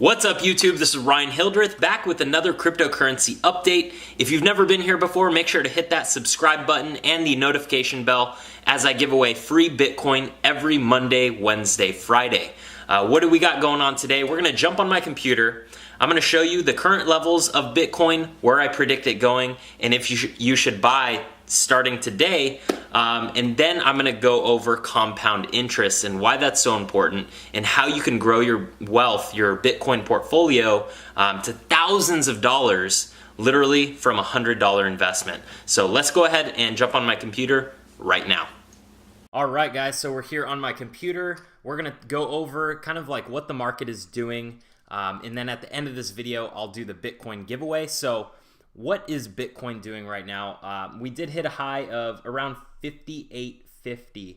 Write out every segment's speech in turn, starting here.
What's up YouTube? This is Ryan Hildreth back with another cryptocurrency update. If you've never been here before, make sure to hit that subscribe button and the notification bell as I give away free Bitcoin every Monday, Wednesday, Friday. What do we got going on today? We're going to jump on my computer. I'm going to show you the current levels of Bitcoin, where I predict it going, and if you should buy starting today. And then I'm going to go over compound interest and why that's so important and how you can grow your wealth, your Bitcoin portfolio, to thousands of dollars, literally from $100 investment. So let's go ahead and jump on my computer right now. All right, guys, so we're here on my computer. We're going to go over kind of like what the market is doing. And then at the end of this video, I'll do the Bitcoin giveaway. So what is Bitcoin doing right now? We did hit a high of around 58.50,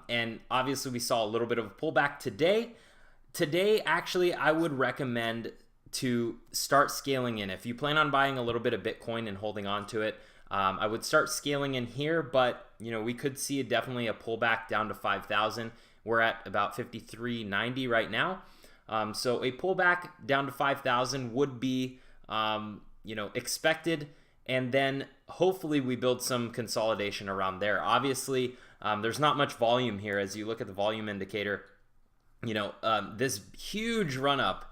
and obviously we saw a little bit of a pullback today. Today, actually, I would recommend to start scaling in. If you plan on buying a little bit of Bitcoin and holding on to it, I would start scaling in here, but we could see definitely a pullback down to 5,000. We're at about 53.90 right now. So a pullback down to 5,000 would be expected, and then hopefully we build some consolidation around there. Obviously, there's not much volume here. As you look at the volume indicator, this huge run up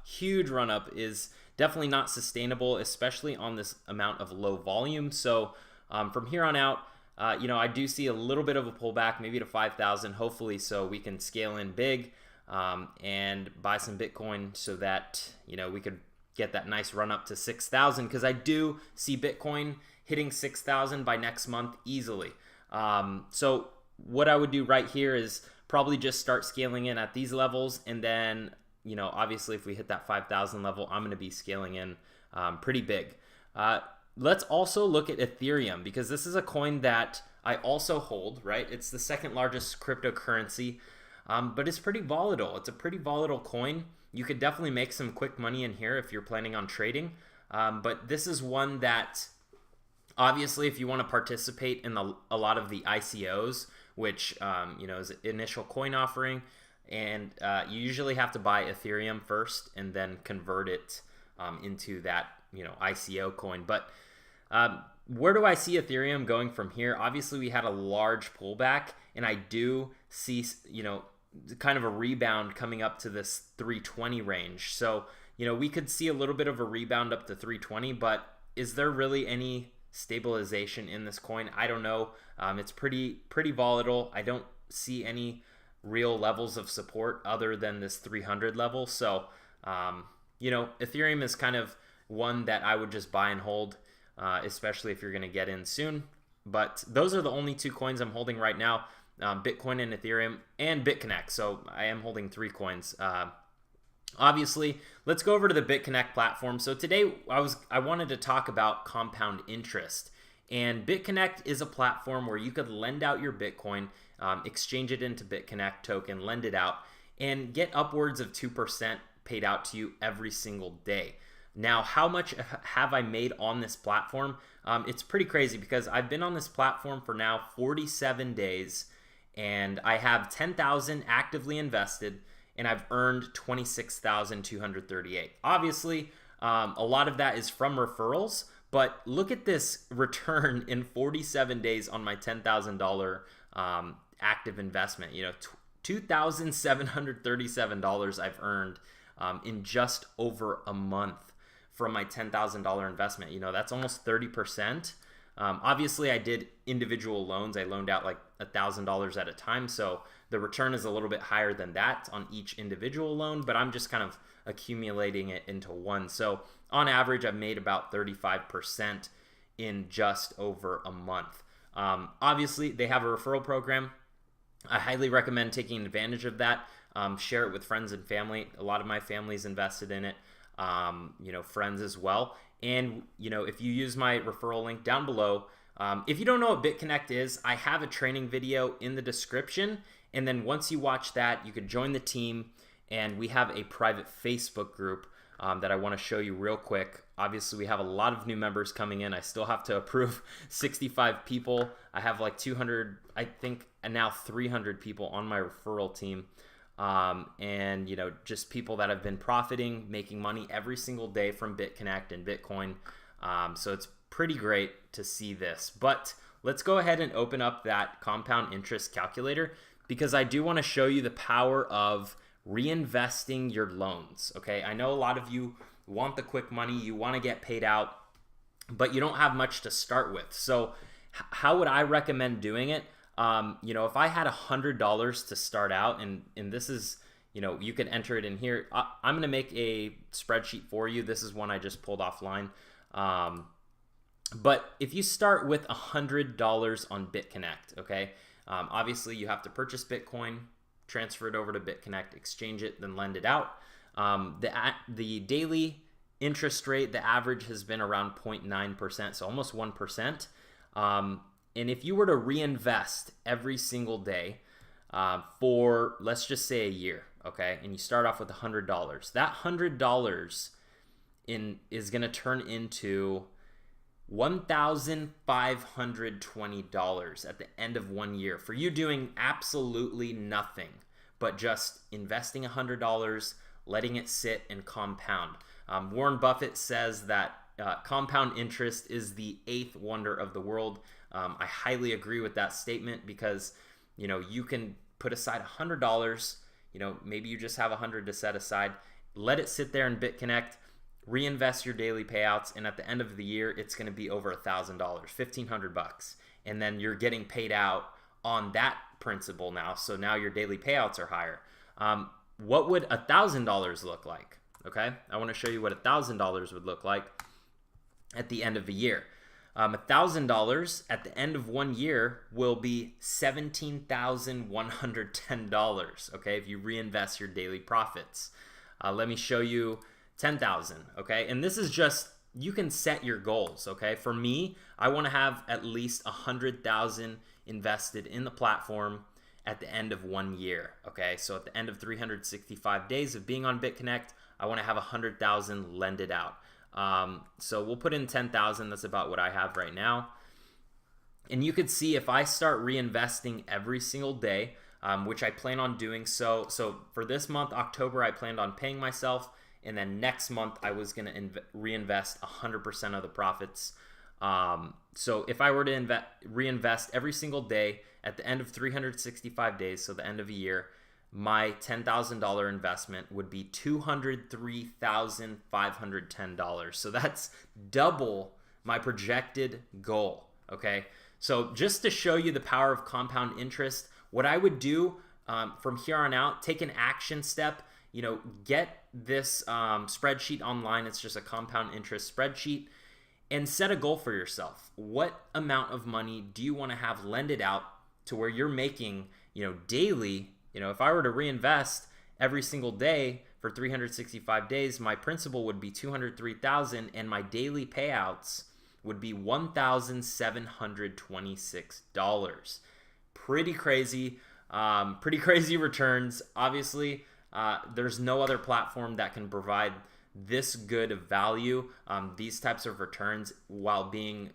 is definitely not sustainable, especially on this amount of low volume. So from here on out, I do see a little bit of a pullback, maybe to 5,000, hopefully, so we can scale in big and buy some Bitcoin so that we could get that nice run up to 6,000, because I do see Bitcoin hitting 6,000 by next month easily. So what I would do right here is probably just start scaling in at these levels, and then obviously if we hit that 5,000 level, I'm going to be scaling in pretty big. Let's also look at Ethereum, because this is a coin that I also hold, right? It's the second largest cryptocurrency, but it's pretty volatile. It's a pretty volatile coin. You could definitely make some quick money in here if you're planning on trading. But this is one that, obviously, if you want to participate in a lot of the ICOs, which is initial coin offering, and you usually have to buy Ethereum first and then convert it into that ICO coin. But where do I see Ethereum going from here? Obviously, we had a large pullback, and I do see kind of a rebound coming up to this 320 range. So we could see a little bit of a rebound up to 320, but is there really any stabilization in this coin? I don't know. It's pretty volatile. I don't see any real levels of support other than this 300 level. So Ethereum is kind of one that I would just buy and hold, especially if you're going to get in soon. But those are the only two coins I'm holding right now. Bitcoin and Ethereum and BitConnect. So I am holding 3 coins. Obviously, let's go over to the BitConnect platform. So today I wanted to talk about compound interest. And BitConnect is a platform where you could lend out your Bitcoin, exchange it into BitConnect token, lend it out, and get upwards of 2% paid out to you every single day. Now, how much have I made on this platform? It's pretty crazy, because I've been on this platform for now 47 days. And I have 10,000 actively invested, and I've earned 26,238. Obviously, a lot of that is from referrals, but look at this return in 47 days on my $10,000 active investment. $2,737 I've earned in just over a month from my $10,000 investment. That's almost 30%. Obviously, I did individual loans. I loaned out like $1,000 at a time, so the return is a little bit higher than that on each individual loan, but I'm just kind of accumulating it into one. So on average, I've made about 35% in just over a month. Obviously, they have a referral program. I highly recommend taking advantage of that. Share it with friends and family. A lot of my family's invested in it, friends as well. And, if you use my referral link down below, if you don't know what BitConnect is, I have a training video in the description. And then once you watch that, you could join the team. And we have a private Facebook group that I want to show you real quick. Obviously, we have a lot of new members coming in. I still have to approve 65 people. I have like 200, I think, and now 300 people on my referral team. and just people that have been profiting, making money every single day from BitConnect and Bitcoin. So it's pretty great to see this. But let's go ahead and open up that compound interest calculator, because I do want to show you the power of reinvesting your loans. Okay, I know a lot of you want the quick money, you want to get paid out, but you don't have much to start with. So how would I recommend doing it? If I had $100 to start out, and this is, you can enter it in here. I'm going to make a spreadsheet for you. This is one I just pulled offline. But if you start with $100 on BitConnect, okay, obviously you have to purchase Bitcoin, transfer it over to BitConnect, exchange it, then lend it out. The daily interest rate, the average has been around 0.9%, so almost 1%. And if you were to reinvest every single day for, let's just say, a year, okay, and you start off with $100, that $100 is going to turn into $1,520 at the end of 1 year for you doing absolutely nothing but just investing $100, letting it sit and compound. Warren Buffett says that compound interest is the 8th wonder of the world. I highly agree with that statement, because you can put aside $100, maybe you just have $100 to set aside, let it sit there in BitConnect, reinvest your daily payouts, and at the end of the year it's going to be over $1,000, $1,500, and then you're getting paid out on that principal now. So now your daily payouts are higher. What would $1,000 look like? Okay, I want to show you what $1,000 would look like at the end of a year. $1,000 at the end of 1 year will be $17,110. Okay, if you reinvest your daily profits. Let me show you 10,000. Okay, and this is just, you can set your goals. Okay, for me, I want to have at least 100,000 invested in the platform at the end of 1 year. Okay, so at the end of 365 days of being on BitConnect, I want to have 100,000 lended out. So we'll put in 10,000. That's about what I have right now. And you could see if I start reinvesting every single day, which I plan on doing. So for this month, October, I planned on paying myself. And then next month, I was going to reinvest 100% of the profits. So if I were to reinvest every single day at the end of 365 days, so the end of a year, my $10,000 investment would be $203,510. So that's double my projected goal. Okay, so just to show you the power of compound interest, what I would do from here on out, take an action step. Get this spreadsheet online. It's just a compound interest spreadsheet, and set a goal for yourself. What amount of money do you want to have lended out to where you're making, daily? If I were to reinvest every single day for 365 days, my principal would be $203,000, and my daily payouts would be $1,726. Pretty crazy returns. Obviously, there's no other platform that can provide this good of value, these types of returns, while being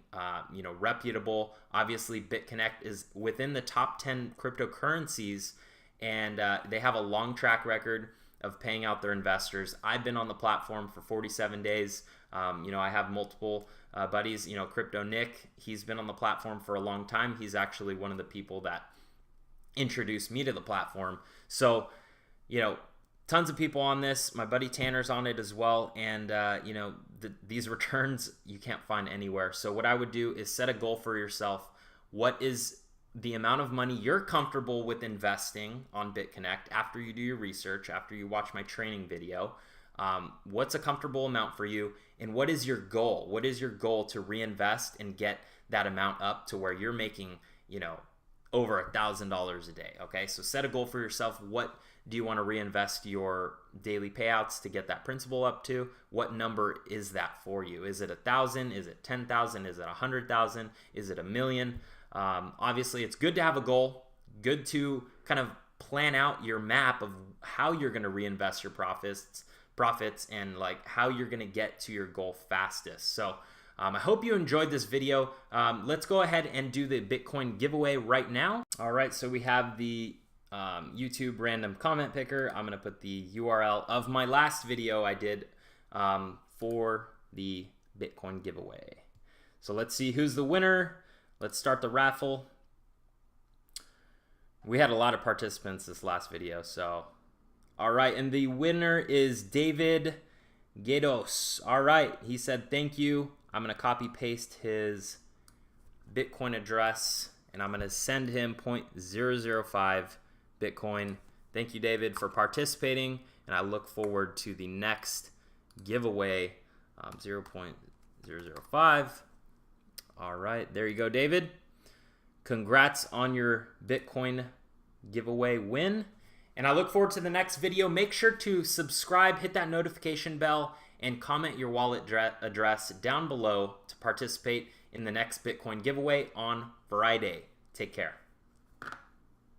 reputable. Obviously, BitConnect is within the top 10 cryptocurrencies, and they have a long track record of paying out their investors. I've been on the platform for 47 days. I have multiple buddies. Crypto Nick, he's been on the platform for a long time. He's actually one of the people that introduced me to the platform. So, tons of people on this. My buddy Tanner's on it as well. And, these returns you can't find anywhere. So what I would do is set a goal for yourself. What is the amount of money you're comfortable with investing on BitConnect after you do your research, after you watch my training video? What's a comfortable amount for you? And what is your goal? What is your goal to reinvest and get that amount up to where you're making, over $1,000 a day? Okay, so set a goal for yourself. What do you want to reinvest your daily payouts to get that principal up to? What number is that for you? Is it 1,000? Is it 10,000? Is it 100,000? Is it $1 million? Obviously, it's good to have a goal, good to kind of plan out your map of how you're going to reinvest your profits and like how you're going to get to your goal fastest. So I hope you enjoyed this video. Let's go ahead and do the Bitcoin giveaway right now. All right, so we have the YouTube random comment picker. I'm going to put the URL of my last video I did for the Bitcoin giveaway. So let's see who's the winner. Let's start the raffle. We had a lot of participants this last video, so all right, and the winner is David Gados. All right, he said thank you. I'm going to copy paste his Bitcoin address, and I'm going to send him 0.005 Bitcoin. Thank you, David, for participating, and I look forward to the next giveaway, 0.005. All right, there you go, David. Congrats on your Bitcoin giveaway win, and I look forward to the next video. Make sure to subscribe, hit that notification bell, and comment your wallet address down below to participate in the next Bitcoin giveaway on Friday. Take care.